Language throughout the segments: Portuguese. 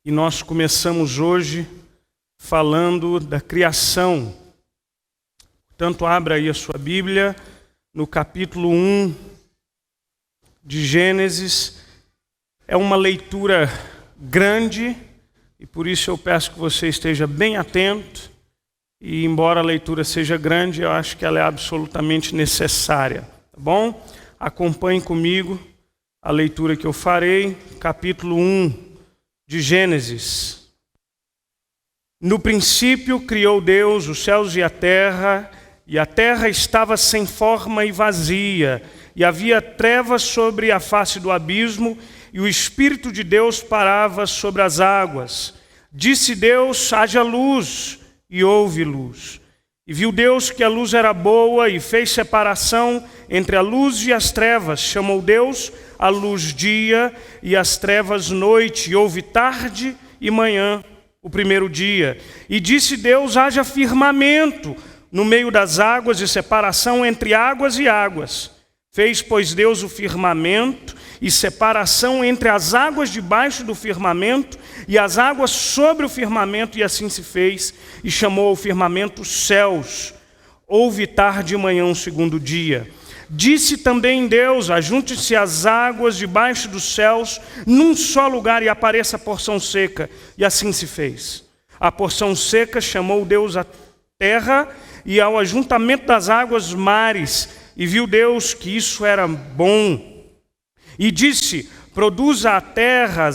E nós começamos hoje falando da criação. Portanto, abra aí a sua Bíblia no capítulo 1 de Gênesis. É uma leitura grande e por isso eu peço que você esteja bem atento. E embora a leitura seja grande, eu acho que ela é absolutamente necessária. Tá bom? Acompanhe comigo a leitura que eu farei, capítulo 1 de Gênesis. No princípio criou Deus os céus e a terra estava sem forma e vazia, e havia trevas sobre a face do abismo, e o Espírito de Deus parava sobre as águas. Disse Deus: haja luz, e houve luz. E viu Deus que a luz era boa, e fez separação entre a luz e as trevas. Chamou Deus a luz dia, e as trevas noite, e houve tarde e manhã, o primeiro dia. E disse Deus: haja firmamento no meio das águas, e separação entre águas e águas. Fez, pois, Deus o firmamento, e separação entre as águas debaixo do firmamento, e as águas sobre o firmamento, e assim se fez, e chamou o firmamento céus. Houve tarde e manhã, um segundo dia. Disse também Deus: ajunte-se as águas debaixo dos céus num só lugar, e apareça a porção seca. E assim se fez. A porção seca chamou Deus a terra, e ao ajuntamento das águas mares. E viu Deus que isso era bom. E disse: produza a terra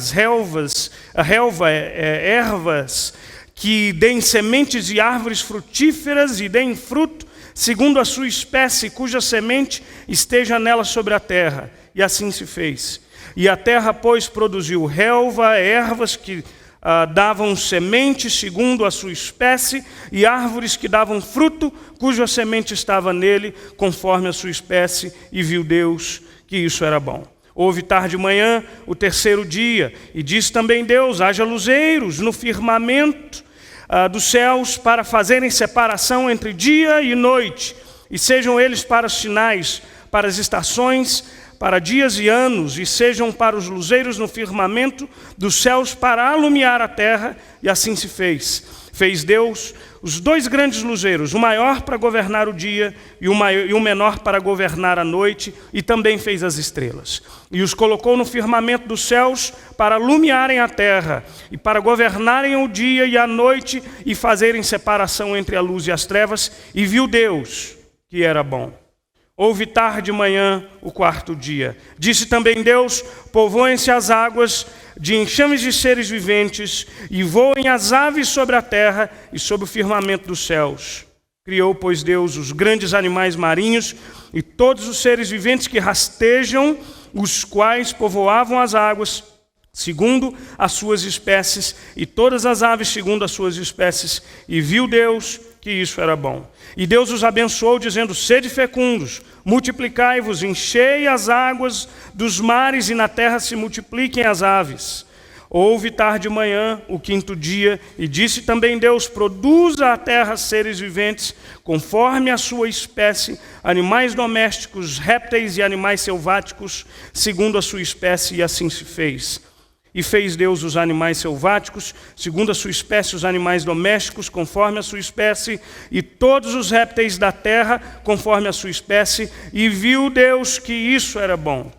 ervas que deem sementes e árvores frutíferas e deem fruto segundo a sua espécie, cuja semente esteja nela sobre a terra. E assim se fez. E a terra, pois, produziu ervas que davam semente segundo a sua espécie, e árvores que davam fruto, cuja semente estava nele, conforme a sua espécie, e viu Deus que isso era bom. Houve tarde e manhã, o terceiro dia, e disse também Deus: haja luzeiros no firmamento dos céus, para fazerem separação entre dia e noite, e sejam eles para sinais, para as estações, para dias e anos, e sejam para os luzeiros no firmamento dos céus, para alumiar a terra. E assim se fez. Fez Deus os dois grandes luzeiros, o maior para governar o dia e o menor para governar a noite, e também fez as estrelas. E os colocou no firmamento dos céus para alumiarem a terra, e para governarem o dia e a noite, e fazerem separação entre a luz e as trevas. E viu Deus que era bom. Houve tarde e manhã, o quarto dia. Disse também Deus: povoem-se as águas de enxames de seres viventes, e voem as aves sobre a terra e sobre o firmamento dos céus. Criou, pois, Deus os grandes animais marinhos e todos os seres viventes que rastejam, os quais povoavam as águas segundo as suas espécies, e todas as aves segundo as suas espécies. E viu Deus que isso era bom. E Deus os abençoou, dizendo: sede fecundos, multiplicai-vos, enchei as águas dos mares, e na terra se multipliquem as aves. Houve tarde e manhã, o quinto dia, e disse também Deus: produza a terra seres viventes, conforme a sua espécie, animais domésticos, répteis e animais selváticos, segundo a sua espécie, e assim se fez. E fez Deus os animais selváticos, segundo a sua espécie, os animais domésticos, conforme a sua espécie, e todos os répteis da terra, conforme a sua espécie, e viu Deus que isso era bom.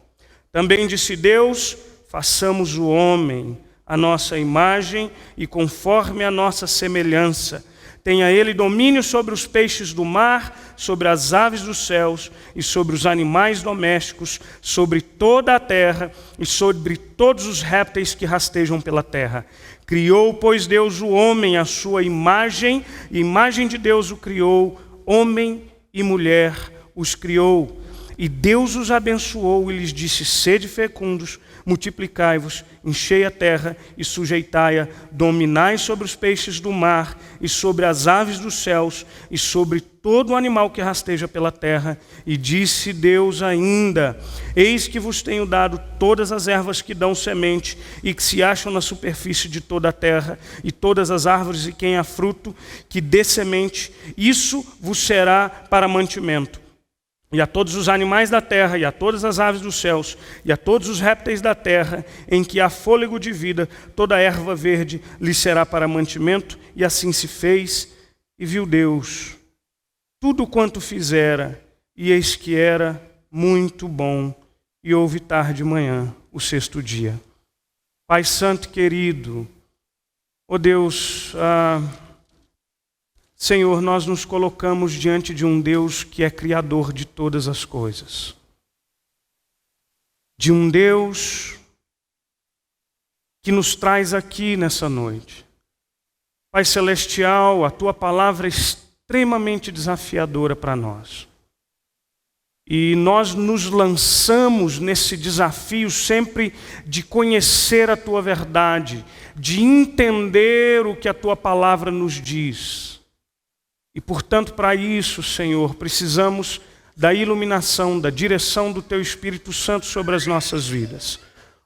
Também disse Deus: façamos o homem à nossa imagem e conforme a nossa semelhança. Tenha ele domínio sobre os peixes do mar, sobre as aves dos céus e sobre os animais domésticos, sobre toda a terra e sobre todos os répteis que rastejam pela terra. Criou, pois, Deus o homem à sua imagem, e imagem de Deus o criou, homem e mulher os criou. E Deus os abençoou e lhes disse: sede fecundos, multiplicai-vos, enchei a terra e sujeitai-a, dominai sobre os peixes do mar e sobre as aves dos céus e sobre todo o animal que rasteja pela terra. E disse Deus ainda: eis que vos tenho dado todas as ervas que dão semente e que se acham na superfície de toda a terra, e todas as árvores e quem há fruto que dê semente, isso vos será para mantimento. e a todos os animais da terra, e a todas as aves dos céus, e a todos os répteis da terra, em que há fôlego de vida, toda a erva verde lhe será para mantimento, e assim se fez. E viu Deus tudo quanto fizera, e eis que era muito bom, e houve tarde de manhã, o sexto dia. Pai Santo querido, ó Deus, Senhor, nós nos colocamos diante de um Deus que é criador de todas as coisas. De um Deus que nos traz aqui nessa noite. Pai Celestial, a Tua palavra é extremamente desafiadora para nós. E nós nos lançamos nesse desafio sempre de conhecer a Tua verdade, de entender o que a Tua palavra nos diz. E, portanto, para isso, Senhor, precisamos da iluminação, da direção do Teu Espírito Santo sobre as nossas vidas.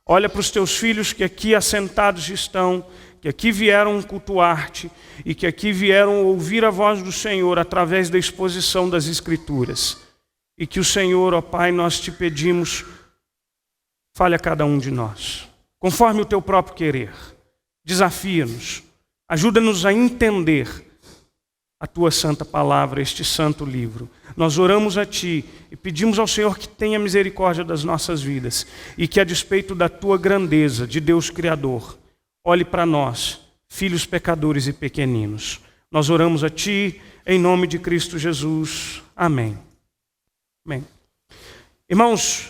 Olha para os Teus filhos que aqui assentados estão, que aqui vieram cultuar-te e que aqui vieram ouvir a voz do Senhor através da exposição das Escrituras. E que o Senhor, ó Pai, nós te pedimos, fale a cada um de nós, conforme o Teu próprio querer. Desafia-nos, ajuda-nos a entender a Tua santa palavra, este santo livro. Nós oramos a Ti e pedimos ao Senhor que tenha misericórdia das nossas vidas e que, a despeito da Tua grandeza, de Deus Criador, olhe para nós, filhos pecadores e pequeninos. Nós oramos a Ti em nome de Cristo Jesus. Amém. Amém. Irmãos,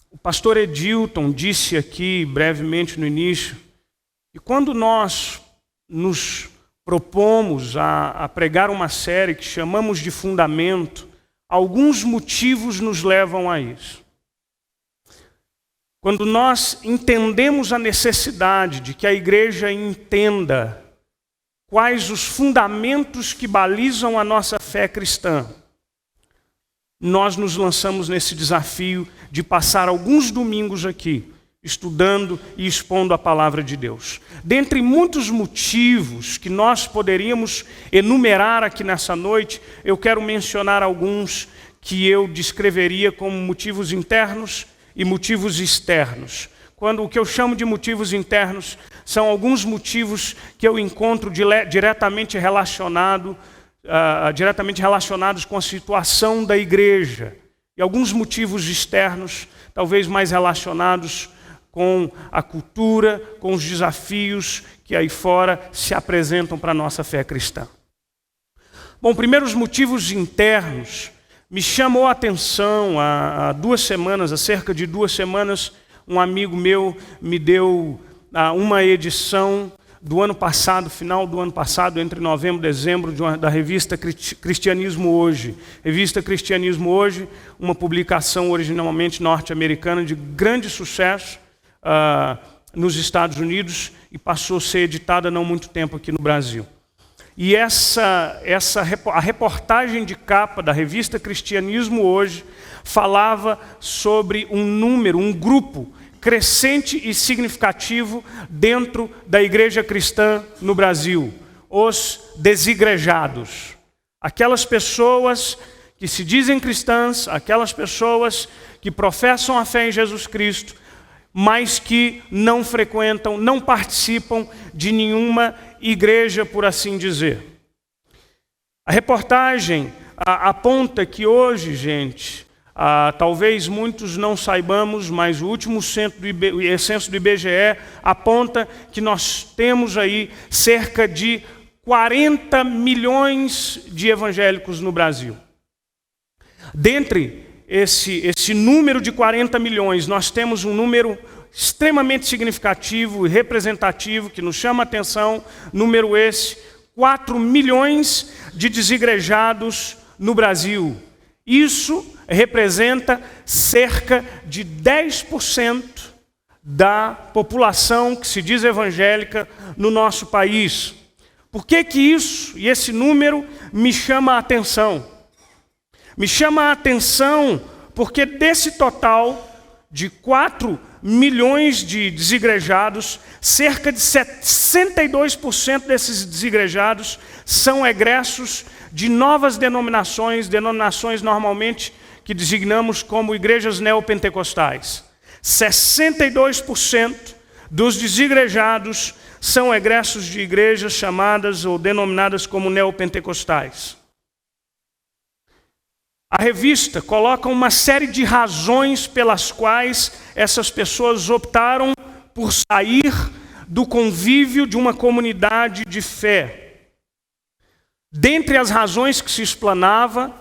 o pastor Edilton disse aqui brevemente no início que quando nós nos propomos a pregar uma série que chamamos de Fundamento, alguns motivos nos levam a isso. Quando nós entendemos a necessidade de que a igreja entenda quais os fundamentos que balizam a nossa fé cristã, nós nos lançamos nesse desafio de passar alguns domingos aqui, estudando e expondo a palavra de Deus. Dentre muitos motivos que nós poderíamos enumerar aqui nessa noite, eu quero mencionar alguns que eu descreveria como motivos internos e motivos externos. O que eu chamo de motivos internos são alguns motivos que eu encontro diretamente relacionados com a situação da igreja. E alguns motivos externos, talvez mais relacionados com a cultura, com os desafios que aí fora se apresentam para a nossa fé cristã. Bom, primeiro os motivos internos. Me chamou a atenção há cerca de 2 semanas, um amigo meu me deu uma edição do ano passado, final do ano passado, entre novembro e dezembro, da revista Cristianismo Hoje. Revista Cristianismo Hoje, uma publicação originalmente norte-americana de grande sucesso nos Estados Unidos e passou a ser editada não muito tempo aqui no Brasil. E a reportagem de capa da revista Cristianismo Hoje falava sobre um grupo crescente e significativo dentro da igreja cristã no Brasil, os desigrejados. Aquelas pessoas que se dizem cristãs, aquelas pessoas que professam a fé em Jesus Cristo, mas que não frequentam, não participam de nenhuma igreja, por assim dizer. A reportagem aponta que hoje, gente, talvez muitos não saibamos, mas o último censo do IBGE aponta que nós temos aí cerca de 40 milhões de evangélicos no Brasil. Dentre esse número de 40 milhões, nós temos um número extremamente significativo e representativo que nos chama a atenção, número esse, 4 milhões de desigrejados no Brasil. Isso representa cerca de 10% da população que se diz evangélica no nosso país. Por que isso e esse número me chama a atenção? Me chama a atenção porque desse total de 4 milhões de desigrejados, cerca de 62% desses desigrejados são egressos de novas denominações normalmente que designamos como igrejas neopentecostais. 62% dos desigrejados são egressos de igrejas chamadas ou denominadas como neopentecostais. A revista coloca uma série de razões pelas quais essas pessoas optaram por sair do convívio de uma comunidade de fé. Dentre as razões que se explanava,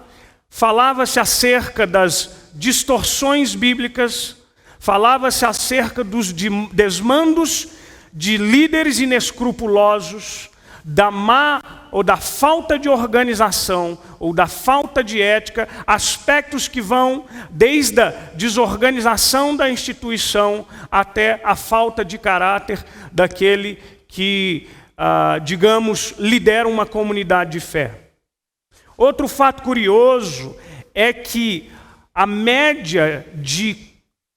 falava-se acerca das distorções bíblicas, falava-se acerca dos desmandos de líderes inescrupulosos, da má ou da falta de organização ou da falta de ética, aspectos que vão desde a desorganização da instituição até a falta de caráter daquele que, digamos, lidera uma comunidade de fé. Outro fato curioso é que a média de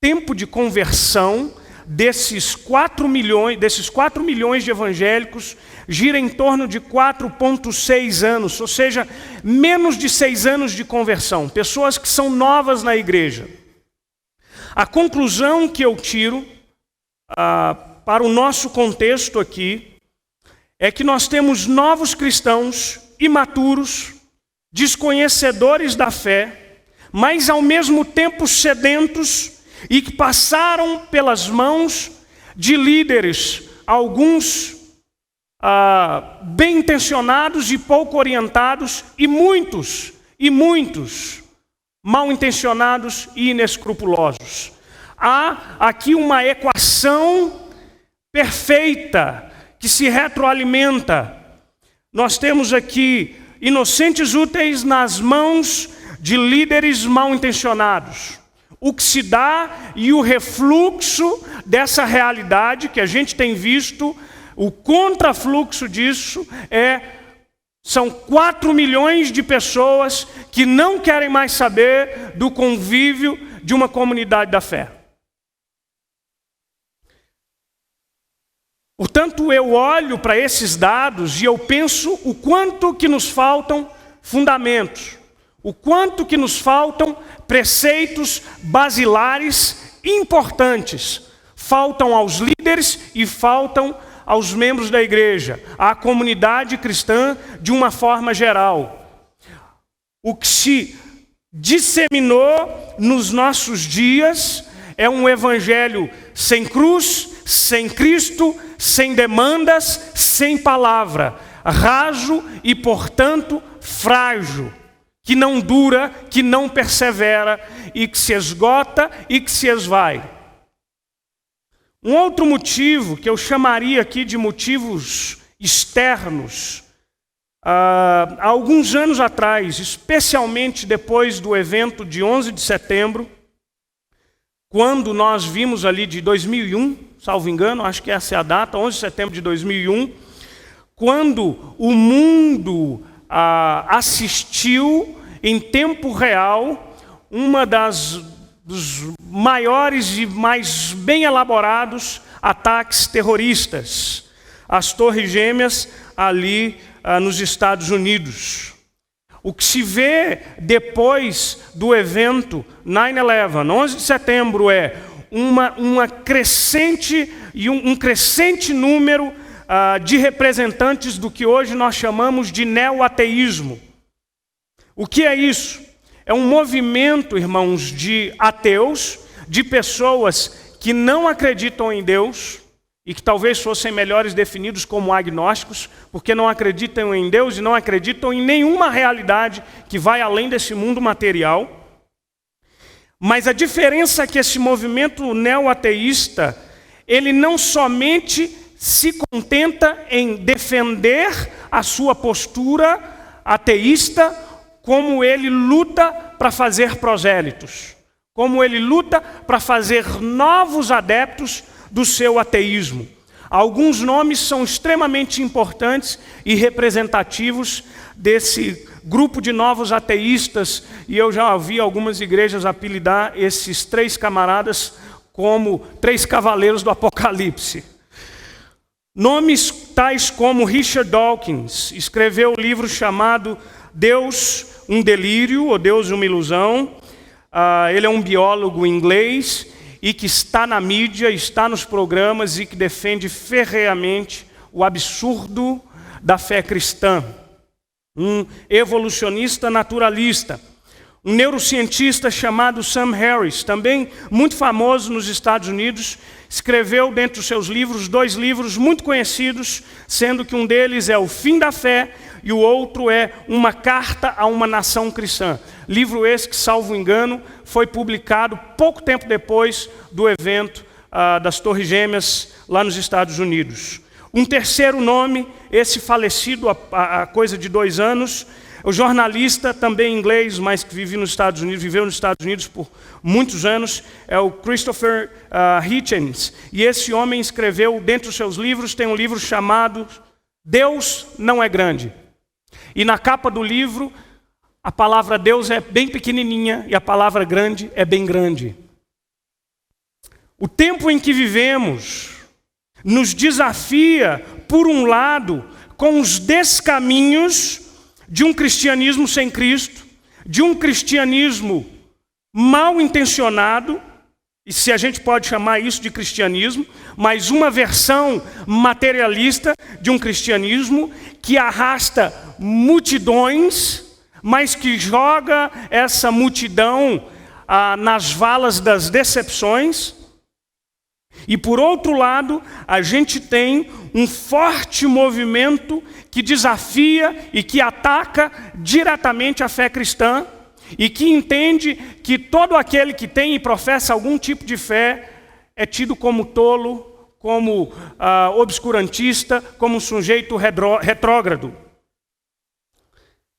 tempo de conversão desses 4 milhões de evangélicos gira em torno de 4,6 anos, ou seja, menos de 6 anos de conversão, pessoas que são novas na igreja. A conclusão que eu tiro para o nosso contexto aqui é que nós temos novos cristãos imaturos, desconhecedores da fé, mas ao mesmo tempo sedentos e que passaram pelas mãos de líderes, alguns bem intencionados e pouco orientados, e muitos mal intencionados e inescrupulosos. Há aqui uma equação perfeita que se retroalimenta. Nós temos aqui inocentes úteis nas mãos de líderes mal intencionados. O que se dá e o refluxo dessa realidade que a gente tem visto, o contrafluxo disso são 4 milhões de pessoas que não querem mais saber do convívio de uma comunidade da fé. Portanto, eu olho para esses dados e eu penso o quanto que nos faltam fundamentos, o quanto que nos faltam preceitos basilares importantes. Faltam aos líderes e faltam aos membros da igreja, à comunidade cristã de uma forma geral. O que se disseminou nos nossos dias é um evangelho sem cruz, sem Cristo, sem demandas, sem palavra, raso e, portanto, frágil, que não dura, que não persevera e que se esgota e que se esvai. Um outro motivo, que eu chamaria aqui de motivos externos, há alguns anos atrás, especialmente depois do evento de 11 de setembro, quando nós vimos ali de 2001, salvo engano, acho que essa é a data, 11 de setembro de 2001, quando o mundo assistiu em tempo real uma dos maiores e mais bem elaborados ataques terroristas, as Torres Gêmeas ali nos Estados Unidos. O que se vê depois do evento 9/11, 11 de setembro, é um crescente número de representantes do que hoje nós chamamos de neoateísmo. O que é isso? É um movimento, irmãos, de ateus, de pessoas que não acreditam em Deus e que talvez fossem melhores definidos como agnósticos, porque não acreditam em Deus e não acreditam em nenhuma realidade que vai além desse mundo material. Mas a diferença é que esse movimento neoateísta, ele não somente se contenta em defender a sua postura ateísta, como ele luta para fazer prosélitos, como ele luta para fazer novos adeptos do seu ateísmo. Alguns nomes são extremamente importantes e representativos desse grupo de novos ateístas, e eu já ouvi algumas igrejas apelidar esses 3 camaradas como 3 cavaleiros do Apocalipse. Nomes tais como Richard Dawkins, escreveu um livro chamado Deus, um delírio, ou Deus, uma ilusão. Ele é um biólogo inglês e que está na mídia, está nos programas e que defende ferreamente o absurdo da fé cristã. Um evolucionista naturalista. Um neurocientista chamado Sam Harris, também muito famoso nos Estados Unidos, escreveu dentre os seus livros 2 livros muito conhecidos, sendo que um deles é O Fim da Fé e o outro é Uma Carta a uma Nação Cristã. Livro esse que, salvo engano, foi publicado pouco tempo depois do evento das Torres Gêmeas lá nos Estados Unidos. Um terceiro nome, esse falecido há coisa de 2 anos, o jornalista, também inglês, mas que viveu nos Estados Unidos por muitos anos, é o Christopher Hitchens. E esse homem escreveu, dentre os seus livros, tem um livro chamado Deus Não é Grande. E na capa do livro, a palavra Deus é bem pequenininha e a palavra grande é bem grande. O tempo em que vivemos nos desafia, por um lado, com os descaminhos de um cristianismo sem Cristo, de um cristianismo mal intencionado, e se a gente pode chamar isso de cristianismo, mas uma versão materialista de um cristianismo que arrasta multidões, mas que joga essa multidão nas valas das decepções. E por outro lado, a gente tem um forte movimento que desafia e que ataca diretamente a fé cristã e que entende que todo aquele que tem e professa algum tipo de fé é tido como tolo, como obscurantista, como um sujeito retrógrado.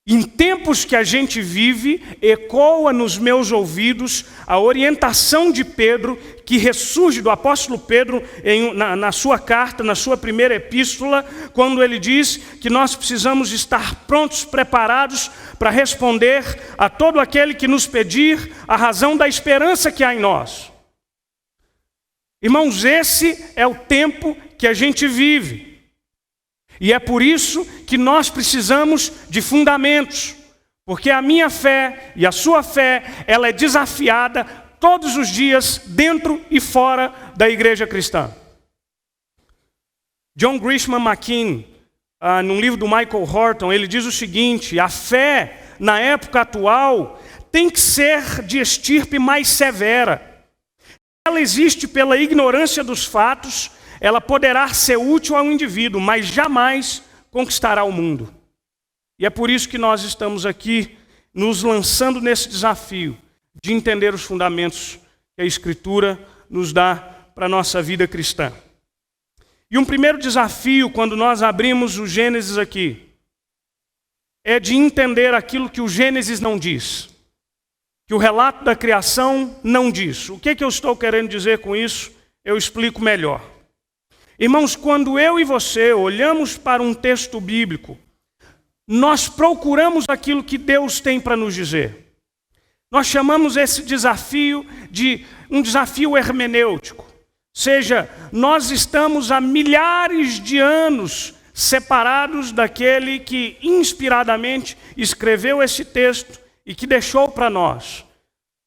Em tempos que a gente vive, ecoa nos meus ouvidos a orientação de Pedro, que ressurge do apóstolo Pedro na sua carta, na sua primeira epístola, quando ele diz que nós precisamos estar prontos, preparados para responder a todo aquele que nos pedir a razão da esperança que há em nós. Irmãos, esse é o tempo que a gente vive. E é por isso que nós precisamos de fundamentos, porque a minha fé e a sua fé, ela é desafiada todos os dias, dentro e fora da igreja cristã. John Grisham Machen, num livro do Michael Horton, ele diz o seguinte: a fé, na época atual, tem que ser de estirpe mais severa. Ela existe pela ignorância dos fatos. Ela poderá ser útil ao indivíduo, mas jamais conquistará o mundo. E é por isso que nós estamos aqui nos lançando nesse desafio de entender os fundamentos que a Escritura nos dá para a nossa vida cristã. E um primeiro desafio, quando nós abrimos o Gênesis aqui, é de entender aquilo que o Gênesis não diz, que o relato da criação não diz. O que eu estou querendo dizer com isso? Eu explico melhor. Irmãos, quando eu e você olhamos para um texto bíblico, nós procuramos aquilo que Deus tem para nos dizer. Nós chamamos esse desafio de um desafio hermenêutico. Ou seja, nós estamos há milhares de anos separados daquele que inspiradamente escreveu esse texto e que deixou para nós.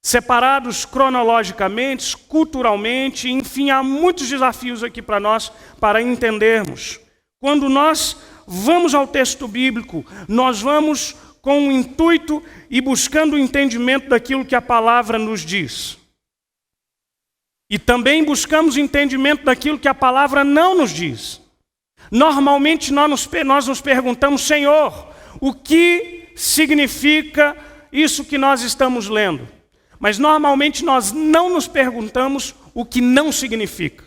Separados cronologicamente, culturalmente, enfim, há muitos desafios aqui para nós para entendermos. Quando nós vamos ao texto bíblico, nós vamos com o intuito e buscando o entendimento daquilo que a palavra nos diz. E também buscamos entendimento daquilo que a palavra não nos diz. Normalmente nós nos perguntamos: Senhor, o que significa isso que nós estamos lendo? Mas normalmente nós não nos perguntamos o que não significa.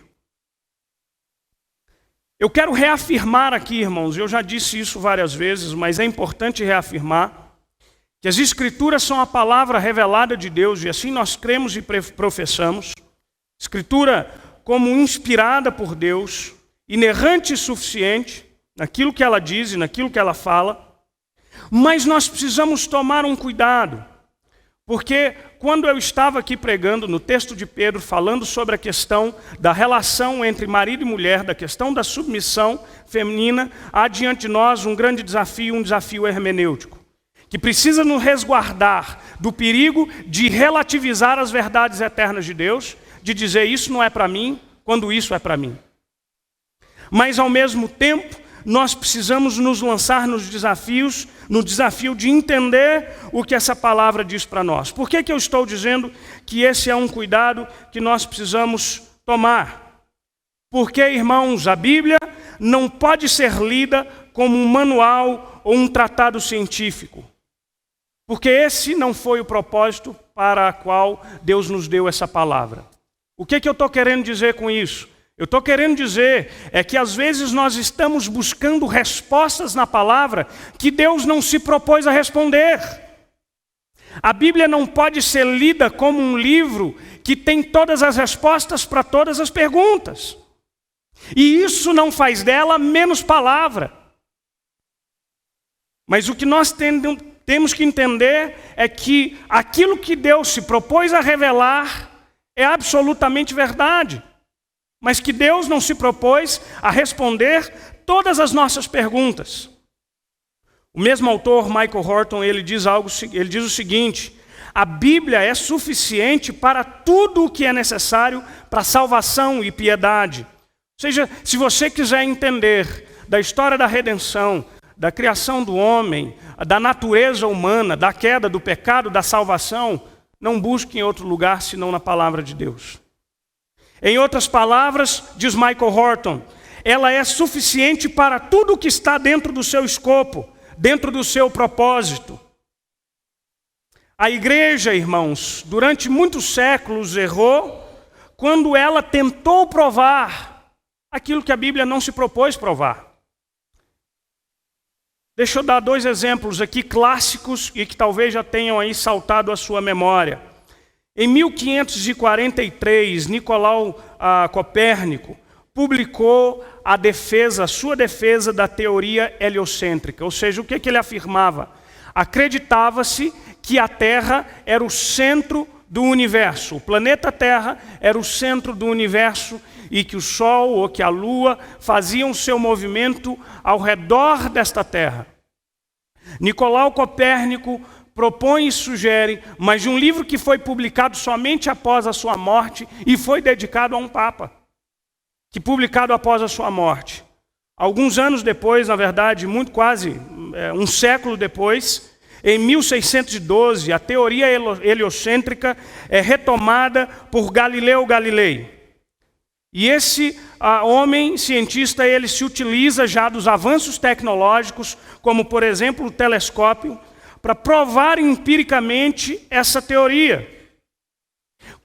Eu quero reafirmar aqui, irmãos, eu já disse isso várias vezes, mas é importante reafirmar, que as Escrituras são a palavra revelada de Deus, e assim nós cremos e professamos. Escritura como inspirada por Deus, inerrante e suficiente, naquilo que ela diz e naquilo que ela fala, mas nós precisamos tomar um cuidado. Porque quando eu estava aqui pregando no texto de Pedro, falando sobre a questão da relação entre marido e mulher, da questão da submissão feminina, há diante de nós um grande desafio, um desafio hermenêutico, que precisa nos resguardar do perigo de relativizar as verdades eternas de Deus, de dizer isso não é para mim, quando isso é para mim. Mas ao mesmo tempo, nós precisamos nos lançar nos desafios, no desafio de entender o que essa palavra diz para nós. Por que eu estou dizendo que esse é um cuidado que nós precisamos tomar? Porque, irmãos, a Bíblia não pode ser lida como um manual ou um tratado científico. Porque esse não foi o propósito para o qual Deus nos deu essa palavra. O que eu estou querendo dizer com isso? Eu estou querendo dizer que às vezes nós estamos buscando respostas na palavra que Deus não se propôs a responder. A Bíblia não pode ser lida como um livro que tem todas as respostas para todas as perguntas. E isso não faz dela menos palavra. Mas o que nós temos que entender é que aquilo que Deus se propôs a revelar é absolutamente verdade. Mas que Deus não se propôs a responder todas as nossas perguntas. O mesmo autor, Michael Horton, ele diz o seguinte: a Bíblia é suficiente para tudo o que é necessário para salvação e piedade. Ou seja, se você quiser entender da história da redenção, da criação do homem, da natureza humana, da queda, do pecado, da salvação, não busque em outro lugar senão na palavra de Deus. Em outras palavras, diz Michael Horton, ela é suficiente para tudo o que está dentro do seu escopo, dentro do seu propósito. A igreja, irmãos, durante muitos séculos errou quando ela tentou provar aquilo que a Bíblia não se propôs provar. Deixa eu dar 2 exemplos aqui clássicos e que talvez já tenham aí saltado à sua memória. Em 1543, Nicolau Copérnico publicou a sua defesa da teoria heliocêntrica. Ou seja, o que ele afirmava? Acreditava-se que a Terra era o centro do universo. O planeta Terra era o centro do universo e que o Sol ou que a Lua faziam seu movimento ao redor desta Terra. Nicolau Copérnico propõe e sugere, mas de um livro que foi publicado somente após a sua morte e foi dedicado a um Papa, que publicado após a sua morte. Alguns anos depois, na verdade, quase um século depois, em 1612, a teoria heliocêntrica é retomada por Galileu Galilei. E esse homem cientista, ele se utiliza já dos avanços tecnológicos, como por exemplo o telescópio, para provar empiricamente essa teoria.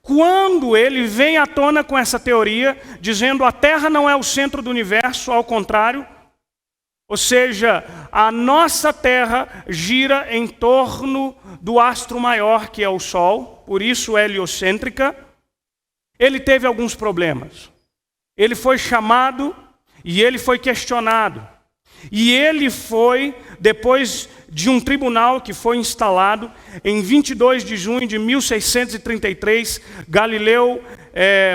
Quando ele vem à tona com essa teoria, dizendo a Terra não é o centro do universo, ao contrário, ou seja, a nossa Terra gira em torno do astro maior que é o Sol, por isso é heliocêntrica, ele teve alguns problemas. Ele foi chamado e ele foi questionado. E ele foi, depois de um tribunal que foi instalado, em 22 de junho de 1633, Galileu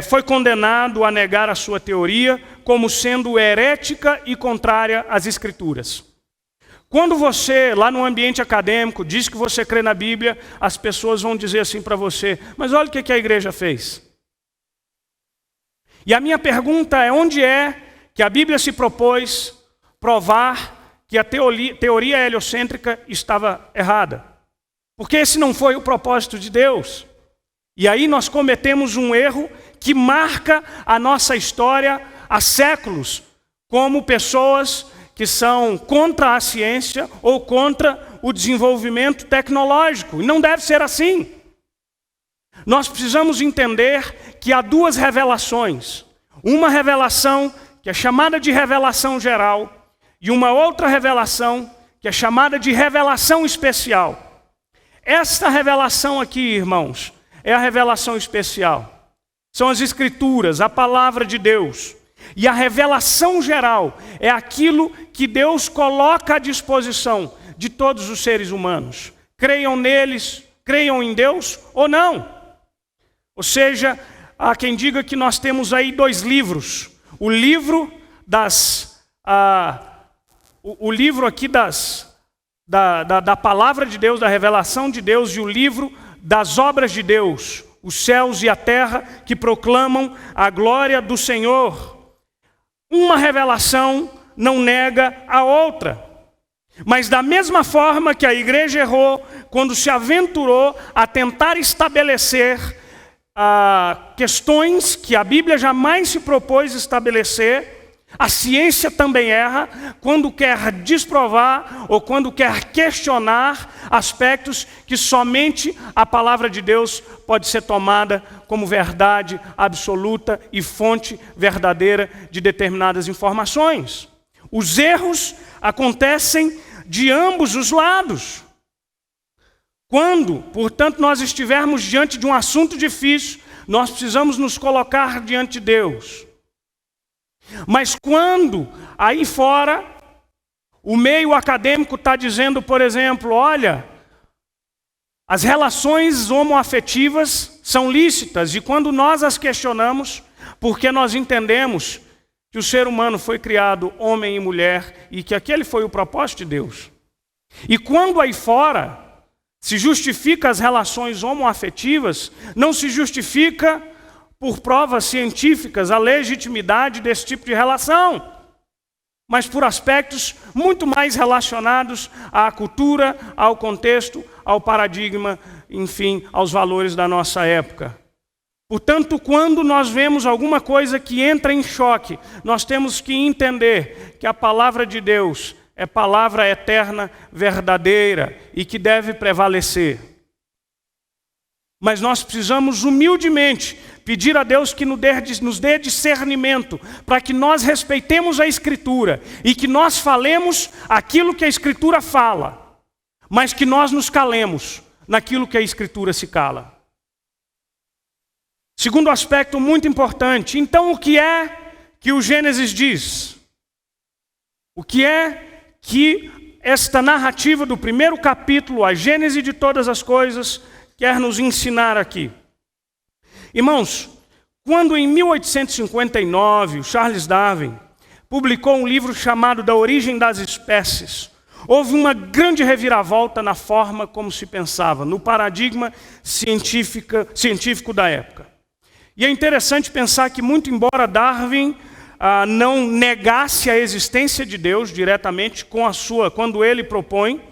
foi condenado a negar a sua teoria como sendo herética e contrária às Escrituras. Quando você, lá no ambiente acadêmico, diz que você crê na Bíblia, as pessoas vão dizer assim para você, mas olha o que a igreja fez. E a minha pergunta é, onde é que a Bíblia se propôs provar que a teoria heliocêntrica estava errada? Porque esse não foi o propósito de Deus. E aí nós cometemos um erro que marca a nossa história há séculos, como pessoas que são contra a ciência ou contra o desenvolvimento tecnológico. E não deve ser assim. Nós precisamos entender que há 2 revelações. Uma revelação que é chamada de revelação geral e uma outra revelação que é chamada de revelação especial. Esta revelação aqui, irmãos, é a revelação especial. São as Escrituras, a palavra de Deus. E a revelação geral é aquilo que Deus coloca à disposição de todos os seres humanos. Creiam neles, creiam em Deus ou não. Ou seja, há quem diga que nós temos aí 2 livros. O livro aqui das da palavra de Deus, da revelação de Deus e o livro das obras de Deus, os céus e a terra que proclamam a glória do Senhor. Uma revelação não nega a outra. Mas da mesma forma que a igreja errou quando se aventurou a tentar estabelecer questões que a Bíblia jamais se propôs estabelecer, a ciência também erra quando quer desprovar ou quando quer questionar aspectos que somente a palavra de Deus pode ser tomada como verdade absoluta e fonte verdadeira de determinadas informações. Os erros acontecem de ambos os lados. Quando, portanto, nós estivermos diante de um assunto difícil, nós precisamos nos colocar diante de Deus. Mas quando aí fora o meio acadêmico está dizendo, por exemplo, olha, as relações homoafetivas são lícitas, e quando nós as questionamos, porque nós entendemos que o ser humano foi criado homem e mulher e que aquele foi o propósito de Deus. E quando aí fora se justifica as relações homoafetivas, não se justifica por provas científicas a legitimidade desse tipo de relação, mas por aspectos muito mais relacionados à cultura, ao contexto, ao paradigma, enfim, aos valores da nossa época. Portanto, quando nós vemos alguma coisa que entra em choque, nós temos que entender que a palavra de Deus é palavra eterna, verdadeira e que deve prevalecer. Mas nós precisamos humildemente pedir a Deus que nos dê discernimento para que nós respeitemos a Escritura e que nós falemos aquilo que a Escritura fala, mas que nós nos calemos naquilo que a Escritura se cala. Segundo aspecto muito importante, então o que é que o Gênesis diz? O que é que esta narrativa do primeiro capítulo, a Gênese de todas as coisas, quer nos ensinar aqui? Irmãos, quando em 1859 o Charles Darwin publicou um livro chamado Da Origem das Espécies, houve uma grande reviravolta na forma como se pensava, no paradigma científico da época. E é interessante pensar que, muito embora Darwin não negasse a existência de Deus diretamente quando ele propõe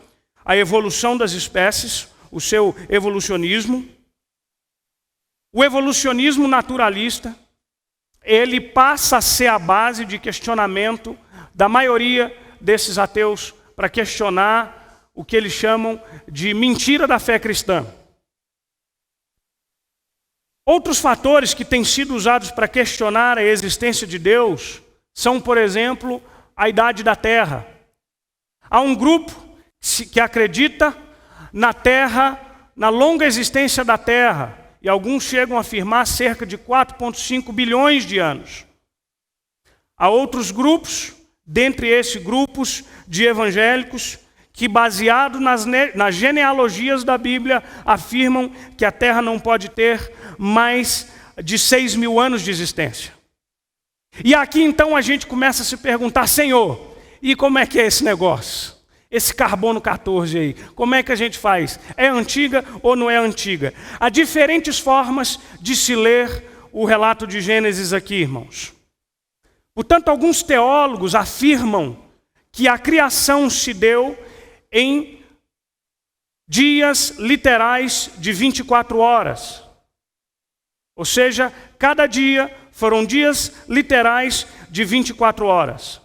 a evolução das espécies, o seu evolucionismo, o evolucionismo naturalista, ele passa a ser a base de questionamento da maioria desses ateus para questionar o que eles chamam de mentira da fé cristã. Outros fatores que têm sido usados para questionar a existência de Deus são, por exemplo, a idade da Terra. Há um grupo que acredita na Terra, na longa existência da Terra, e alguns chegam a afirmar cerca de 4,5 bilhões de anos. Há outros grupos, dentre esses grupos de evangélicos, que, baseado nas genealogias da Bíblia, afirmam que a Terra não pode ter mais de 6.000 anos de existência. E aqui então a gente começa a se perguntar, Senhor, e como é que é esse negócio? Esse carbono 14 aí, como é que a gente faz? É antiga ou não é antiga? Há diferentes formas de se ler o relato de Gênesis aqui, irmãos. Portanto, alguns teólogos afirmam que a criação se deu em dias literais de 24 horas. Ou seja, cada dia foram dias literais de 24 horas.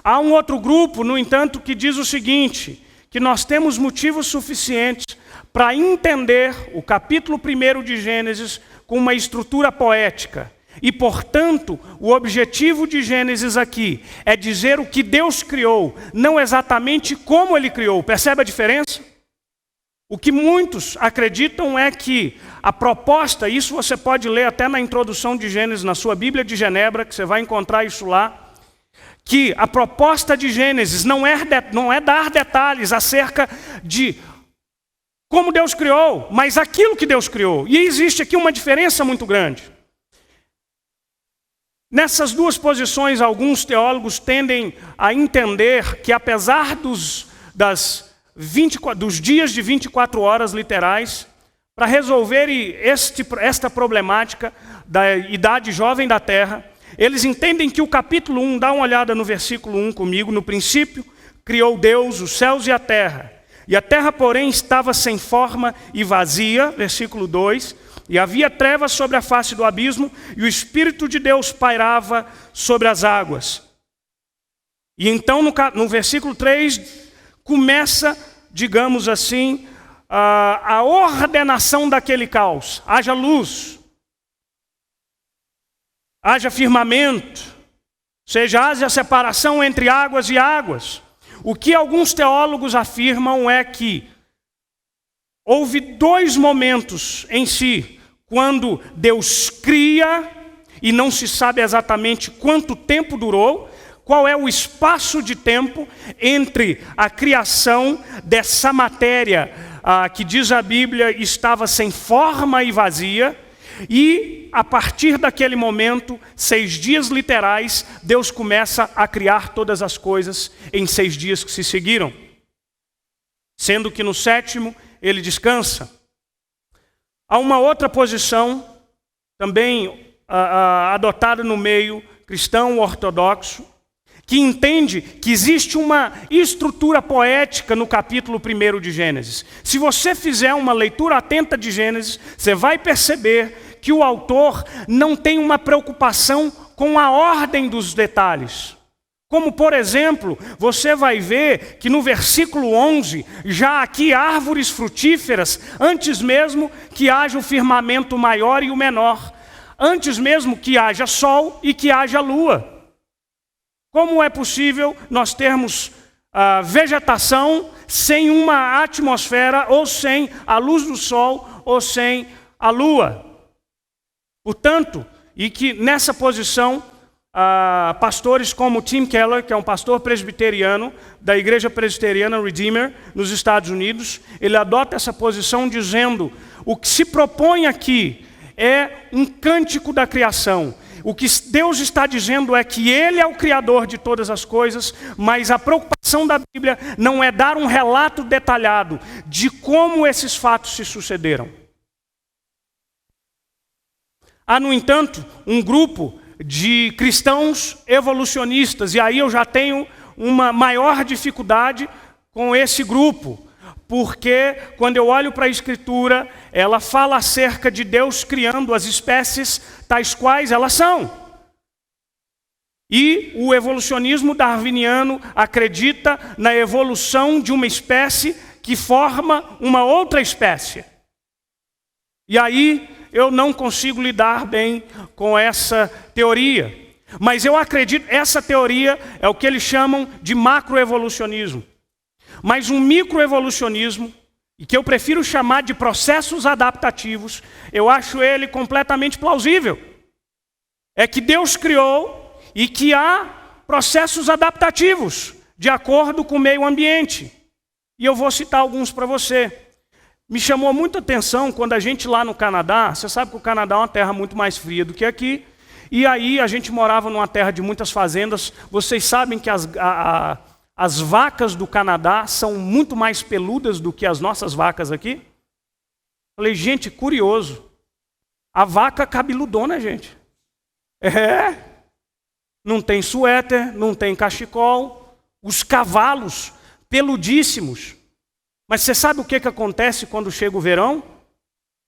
Há um outro grupo, no entanto, que diz o seguinte, que nós temos motivos suficientes para entender o capítulo 1 de Gênesis com uma estrutura poética. E, portanto, o objetivo de Gênesis aqui é dizer o que Deus criou, não exatamente como Ele criou. Percebe a diferença? O que muitos acreditam é que a proposta, isso você pode ler até na introdução de Gênesis, na sua Bíblia de Genebra, que você vai encontrar isso lá, que a proposta de Gênesis não é dar detalhes acerca de como Deus criou, mas aquilo que Deus criou. E existe aqui uma diferença muito grande. Nessas duas posições, alguns teólogos tendem a entender que, apesar dos dias de 24 horas literais para resolver esta problemática da idade jovem da terra. Eles entendem que o capítulo 1, dá uma olhada no versículo 1 comigo, no princípio criou Deus os céus e a terra, porém estava sem forma e vazia, versículo 2, e havia trevas sobre a face do abismo, e o Espírito de Deus pairava sobre as águas. E então no versículo 3 começa, digamos assim, a ordenação daquele caos. Haja luz, haja firmamento, haja separação entre águas e águas. O que alguns teólogos afirmam é que houve dois momentos em si, quando Deus cria, e não se sabe exatamente quanto tempo durou, qual é o espaço de tempo entre a criação dessa matéria, que diz a Bíblia, estava sem forma e vazia, e a partir daquele momento, 6 dias literais, Deus começa a criar todas as coisas em 6 dias que se seguiram. Sendo que no 7º ele descansa. Há uma outra posição, também adotada no meio cristão ortodoxo, que entende que existe uma estrutura poética no capítulo 1 de Gênesis. Se você fizer uma leitura atenta de Gênesis, você vai perceber que o autor não tem uma preocupação com a ordem dos detalhes. Como, por exemplo, você vai ver que no versículo 11, já aqui árvores frutíferas, antes mesmo que haja o firmamento maior e o menor, antes mesmo que haja sol e que haja lua. Como é possível nós termos vegetação sem uma atmosfera, ou sem a luz do sol, ou sem a lua? Portanto, e que nessa posição, pastores como Tim Keller, que é um pastor presbiteriano da Igreja Presbiteriana Redeemer, nos Estados Unidos, ele adota essa posição dizendo: o que se propõe aqui é um cântico da criação. O que Deus está dizendo é que Ele é o Criador de todas as coisas, mas a preocupação da Bíblia não é dar um relato detalhado de como esses fatos se sucederam. Há, no entanto, um grupo de cristãos evolucionistas, e aí eu já tenho uma maior dificuldade com esse grupo, porque quando eu olho para a Escritura, ela fala acerca de Deus criando as espécies tais quais elas são. E o evolucionismo darwiniano acredita na evolução de uma espécie que forma uma outra espécie. E aí eu não consigo lidar bem com essa teoria. Mas eu acredito, essa teoria é o que eles chamam de macroevolucionismo. Mas um microevolucionismo, e que eu prefiro chamar de processos adaptativos, eu acho ele completamente plausível. É que Deus criou e que há processos adaptativos de acordo com o meio ambiente. E eu vou citar alguns para você. Me chamou muita atenção quando a gente lá no Canadá, você sabe que o Canadá é uma terra muito mais fria do que aqui, e aí a gente morava numa terra de muitas fazendas. Vocês sabem que as vacas do Canadá são muito mais peludas do que as nossas vacas aqui? Falei, gente, curioso. A vaca cabeludona, gente. Não tem suéter, não tem cachecol. Os cavalos, peludíssimos. Mas você sabe o que acontece quando chega o verão?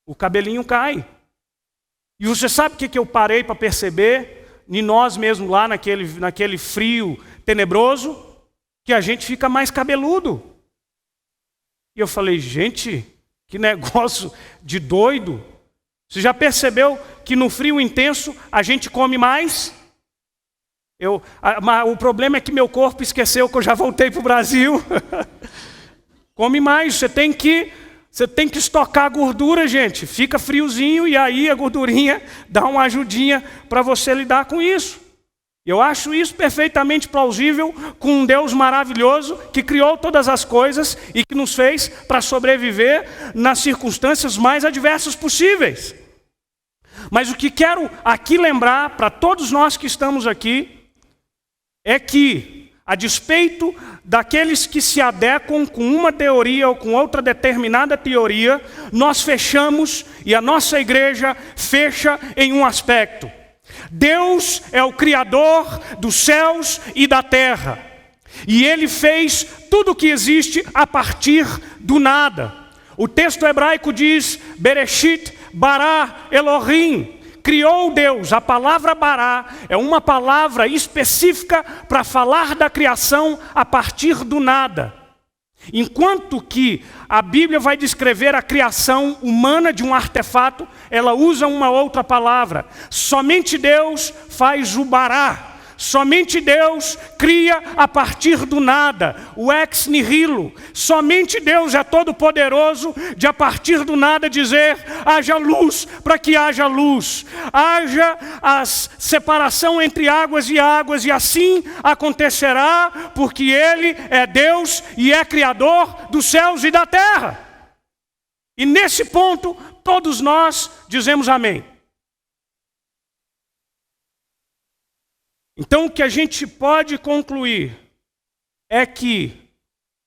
O cabelinho cai. E você sabe o que eu parei para perceber? Em nós mesmos lá naquele frio tenebroso? Que a gente fica mais cabeludo. E eu falei, gente, que negócio de doido. Você já percebeu que no frio intenso a gente come mais? O problema é que meu corpo esqueceu que eu já voltei para o Brasil. Come mais, você tem que estocar a gordura, gente. Fica friozinho e aí a gordurinha dá uma ajudinha para você lidar com isso. Eu acho isso perfeitamente plausível com um Deus maravilhoso que criou todas as coisas e que nos fez para sobreviver nas circunstâncias mais adversas possíveis. Mas o que quero aqui lembrar para todos nós que estamos aqui é que a despeito daqueles que se adequam com uma teoria ou com outra determinada teoria, nós fechamos e a nossa igreja fecha em um aspecto. Deus é o Criador dos céus e da terra. E Ele fez tudo o que existe a partir do nada. O texto hebraico diz, Bereshit bara Elohim. Criou Deus. A palavra bará é uma palavra específica para falar da criação a partir do nada. Enquanto que a Bíblia vai descrever a criação humana de um artefato, ela usa uma outra palavra. Somente Deus faz o bará. Somente Deus cria a partir do nada, o ex nihilo. Somente Deus é todo poderoso de a partir do nada dizer, haja luz para que haja luz. Haja a separação entre águas, e assim acontecerá, porque Ele é Deus e é Criador dos céus e da terra. E nesse ponto, todos nós dizemos amém. Então, o que a gente pode concluir é que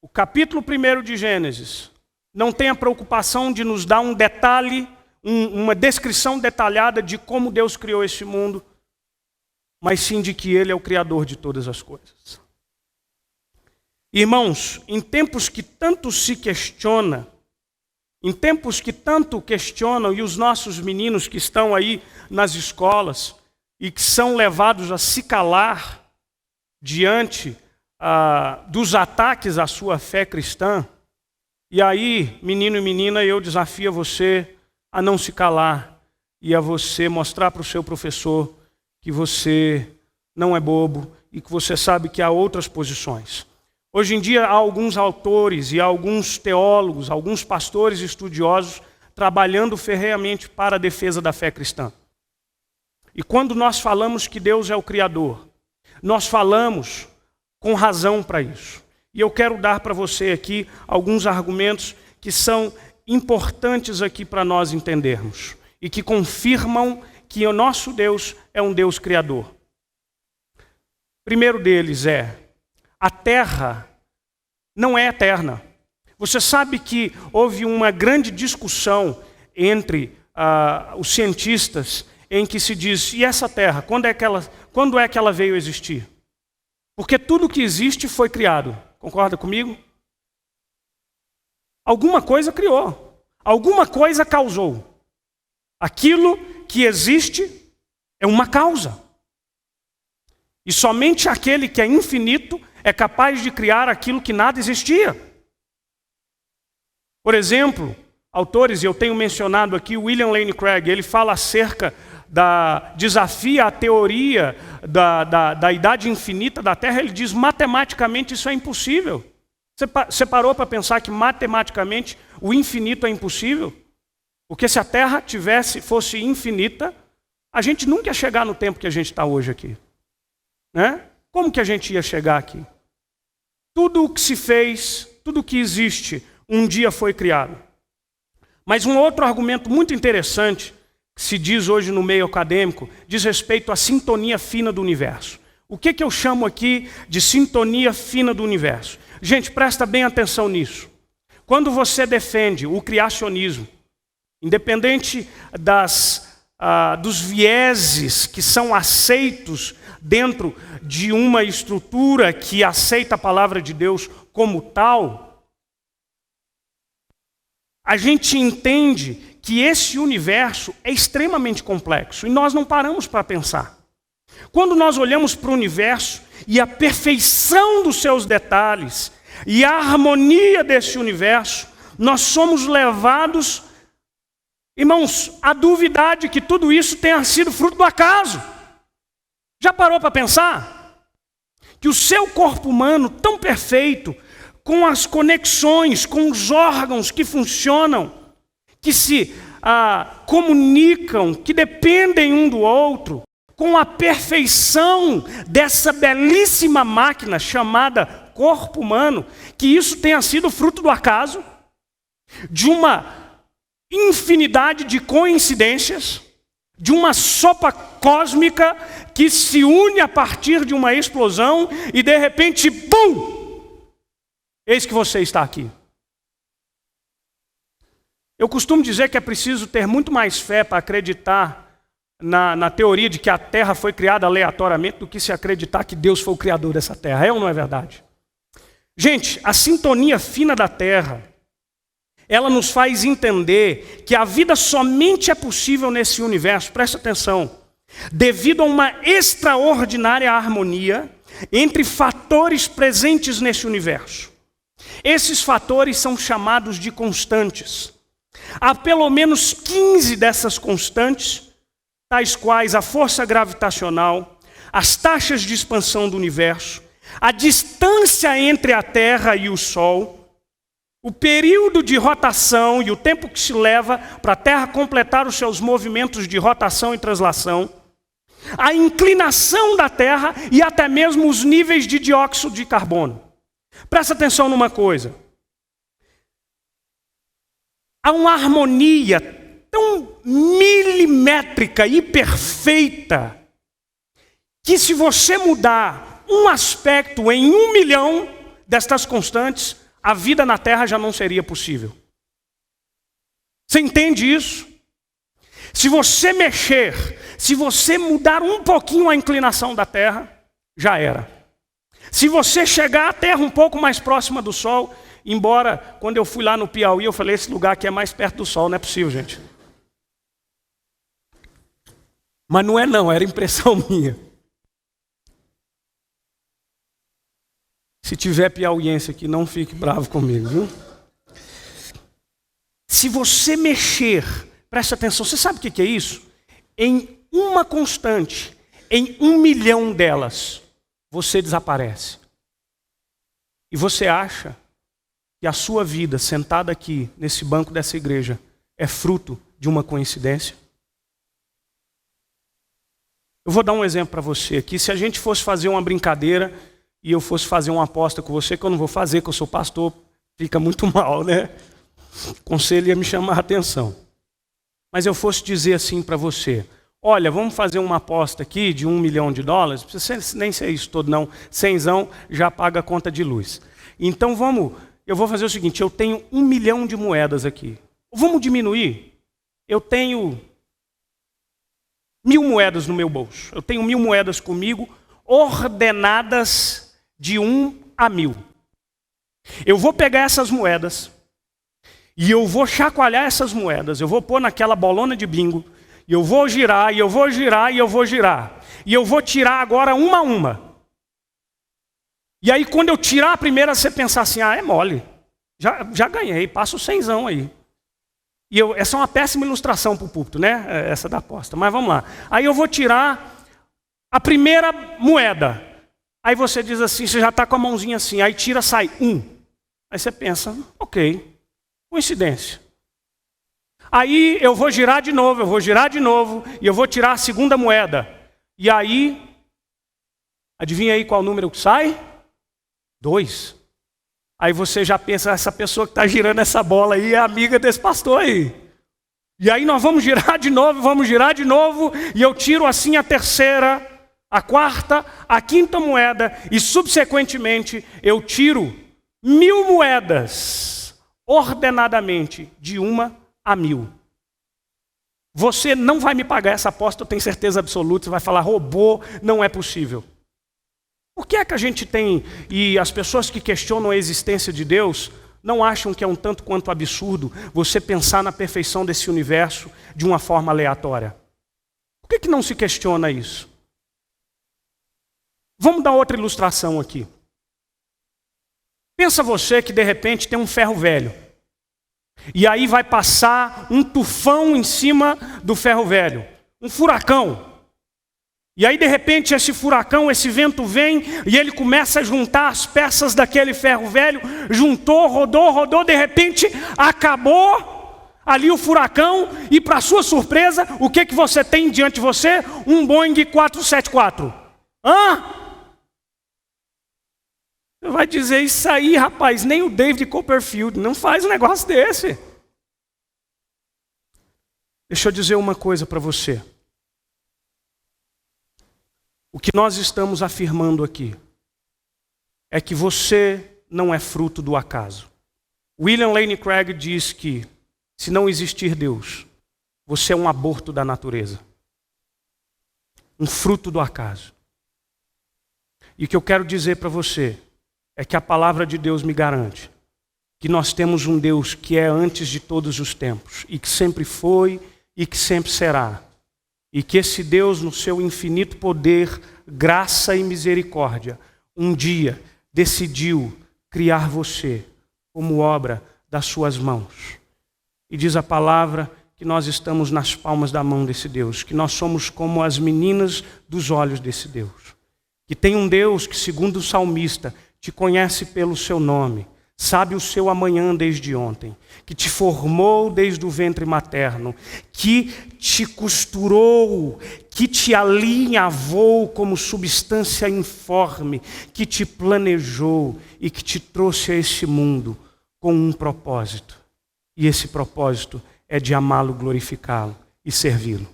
o capítulo 1 de Gênesis não tem a preocupação de nos dar um detalhe, uma descrição detalhada de como Deus criou este mundo, mas sim de que Ele é o Criador de todas as coisas. Irmãos, em tempos que tanto se questiona, em tempos que tanto questionam, e os nossos meninos que estão aí nas escolas, e que são levados a se calar diante dos ataques à sua fé cristã. E aí, menino e menina, eu desafio você a não se calar e a você mostrar para o seu professor que você não é bobo e que você sabe que há outras posições. Hoje em dia há alguns autores e há alguns teólogos, alguns pastores estudiosos trabalhando ferreamente para a defesa da fé cristã. E quando nós falamos que Deus é o Criador, nós falamos com razão para isso. E eu quero dar para você aqui alguns argumentos que são importantes aqui para nós entendermos e que confirmam que o nosso Deus é um Deus Criador. O primeiro deles é, a terra não é eterna. Você sabe que houve uma grande discussão entre os cientistas em que se diz, e essa terra, quando é que ela veio a existir? Porque tudo que existe foi criado. Concorda comigo? Alguma coisa criou. Alguma coisa causou. Aquilo que existe é uma causa. E somente aquele que é infinito é capaz de criar aquilo que nada existia. Por exemplo, autores, e eu tenho mencionado aqui, William Lane Craig, ele fala acerca desafia a teoria da idade infinita da Terra. Ele diz, matematicamente isso é impossível. Você parou para pensar que matematicamente o infinito é impossível? Porque se a Terra fosse infinita, a gente nunca ia chegar no tempo que a gente está hoje aqui. Né? Como que a gente ia chegar aqui? Tudo o que se fez, tudo o que existe, um dia foi criado. Mas um outro argumento muito interessante, que se diz hoje no meio acadêmico, diz respeito à sintonia fina do universo. O que eu chamo aqui de sintonia fina do universo? Gente, presta bem atenção nisso. Quando você defende o criacionismo, independente dos vieses que são aceitos dentro de uma estrutura que aceita a palavra de Deus como tal, a gente entende que esse universo é extremamente complexo e nós não paramos para pensar. Quando nós olhamos para o universo e a perfeição dos seus detalhes e a harmonia desse universo, nós somos levados, irmãos, a duvidar de que tudo isso tenha sido fruto do acaso. Já parou para pensar? Que o seu corpo humano tão perfeito, com as conexões, com os órgãos que funcionam, que se comunicam, que dependem um do outro, com a perfeição dessa belíssima máquina chamada corpo humano, que isso tenha sido fruto do acaso, de uma infinidade de coincidências, de uma sopa cósmica que se une a partir de uma explosão e de repente, pum! Eis que você está aqui. Eu costumo dizer que é preciso ter muito mais fé para acreditar na teoria de que a Terra foi criada aleatoriamente do que se acreditar que Deus foi o criador dessa Terra. É ou não é verdade? Gente, a sintonia fina da Terra, ela nos faz entender que a vida somente é possível nesse universo, presta atenção, devido a uma extraordinária harmonia entre fatores presentes nesse universo. Esses fatores são chamados de constantes. Há pelo menos 15 dessas constantes, tais quais a força gravitacional, as taxas de expansão do universo, a distância entre a Terra e o Sol, o período de rotação e o tempo que se leva para a Terra completar os seus movimentos de rotação e translação, a inclinação da Terra e até mesmo os níveis de dióxido de carbono. Presta atenção numa coisa. Há uma harmonia tão milimétrica e perfeita que se você mudar um aspecto em 1 milhão destas constantes, a vida na Terra já não seria possível. Você entende isso? Se você mexer, se você mudar um pouquinho a inclinação da Terra, já era. Se você chegar à Terra um pouco mais próxima do Sol, embora quando eu fui lá no Piauí, eu falei, esse lugar aqui é mais perto do Sol, não é possível, gente. Mas não é não, era impressão minha. Se tiver piauiense aqui, não fique bravo comigo, viu? Se você mexer, presta atenção, você sabe o que é isso? Em uma constante, em 1 milhão delas, você desaparece. E você acha que a sua vida sentada aqui, nesse banco dessa igreja, é fruto de uma coincidência? Eu vou dar um exemplo para você aqui. Se a gente fosse fazer uma brincadeira e eu fosse fazer uma aposta com você, que eu não vou fazer, que eu sou pastor, fica muito mal, né? O conselho ia me chamar a atenção. Mas eu fosse dizer assim para você, olha, vamos fazer uma aposta aqui de $1 milhão, não precisa nem ser isso todo não, 100zão já paga a conta de luz. Então eu vou fazer o seguinte, eu tenho 1 milhão de moedas aqui. Vamos diminuir? Eu tenho 1000 moedas no meu bolso. Eu tenho 1000 moedas comigo, ordenadas de 1 a 1000. Eu vou pegar essas moedas e eu vou chacoalhar essas moedas. Eu vou pôr naquela bolona de bingo. E eu vou girar, e eu vou girar, e eu vou girar. E eu vou tirar agora uma a uma. E aí quando eu tirar a primeira, você pensar assim, é mole. Já ganhei, passa o 100zão aí. E essa é uma péssima ilustração para o púlpito, né? Essa da aposta. Mas vamos lá. Aí eu vou tirar a primeira moeda. Aí você diz assim, você já está com a mãozinha assim. Aí tira, sai 1. Aí você pensa, ok, coincidência. Aí eu vou girar de novo, e eu vou tirar a segunda moeda. E aí, adivinha aí qual número que sai? 2. Aí você já pensa, essa pessoa que está girando essa bola aí é amiga desse pastor aí. E aí nós vamos girar de novo, e eu tiro assim a terceira, a quarta, a quinta moeda, e subsequentemente eu tiro 1000 moedas, ordenadamente, de 1 a 1000. Você não vai me pagar essa aposta, eu tenho certeza absoluta, você vai falar, roubou, não é possível. Por que é que a gente tem, e as pessoas que questionam a existência de Deus, não acham que é um tanto quanto absurdo você pensar na perfeição desse universo de uma forma aleatória? Por que não se questiona isso? Vamos dar outra ilustração aqui. Pensa você que de repente tem um ferro velho. E aí vai passar um tufão em cima do ferro velho. Um furacão. E aí de repente esse furacão, esse vento vem e ele começa a juntar as peças daquele ferro velho. Juntou, rodou, de repente acabou ali o furacão. E para sua surpresa, o que você tem diante de você? Um Boeing 474. Você vai dizer isso aí, rapaz, nem o David Copperfield não faz um negócio desse. Deixa eu dizer uma coisa para você. O que nós estamos afirmando aqui é que você não é fruto do acaso. William Lane Craig diz que, se não existir Deus, você é um aborto da natureza. Um fruto do acaso. E o que eu quero dizer para você é que a palavra de Deus me garante que nós temos um Deus que é antes de todos os tempos, e que sempre foi e que sempre será. E que esse Deus, no seu infinito poder, graça e misericórdia, um dia decidiu criar você como obra das suas mãos. E diz a palavra que nós estamos nas palmas da mão desse Deus, que nós somos como as meninas dos olhos desse Deus. Que tem um Deus que, segundo o salmista, te conhece pelo seu nome, sabe o seu amanhã desde ontem, que te formou desde o ventre materno, que te costurou, que te alinhavou como substância informe, que te planejou e que te trouxe a esse mundo com um propósito. E esse propósito é de amá-lo, glorificá-lo e servi-lo.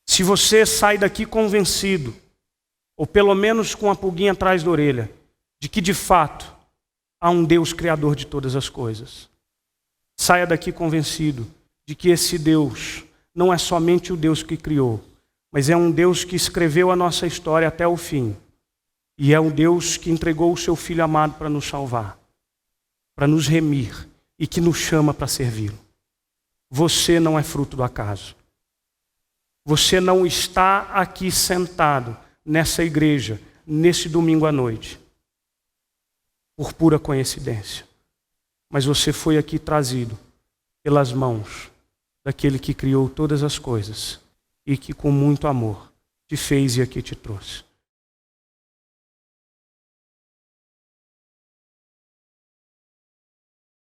Se você sai daqui convencido, ou pelo menos com a pulguinha atrás da orelha, de que de fato há um Deus criador de todas as coisas, saia daqui convencido de que esse Deus não é somente o Deus que criou, mas é um Deus que escreveu a nossa história até o fim. E é um Deus que entregou o seu Filho amado para nos salvar, para nos remir e que nos chama para servi-lo. Você não é fruto do acaso. Você não está aqui sentado nessa igreja, nesse domingo à noite, por pura coincidência. Mas você foi aqui trazido pelas mãos daquele que criou todas as coisas e que com muito amor te fez e aqui te trouxe.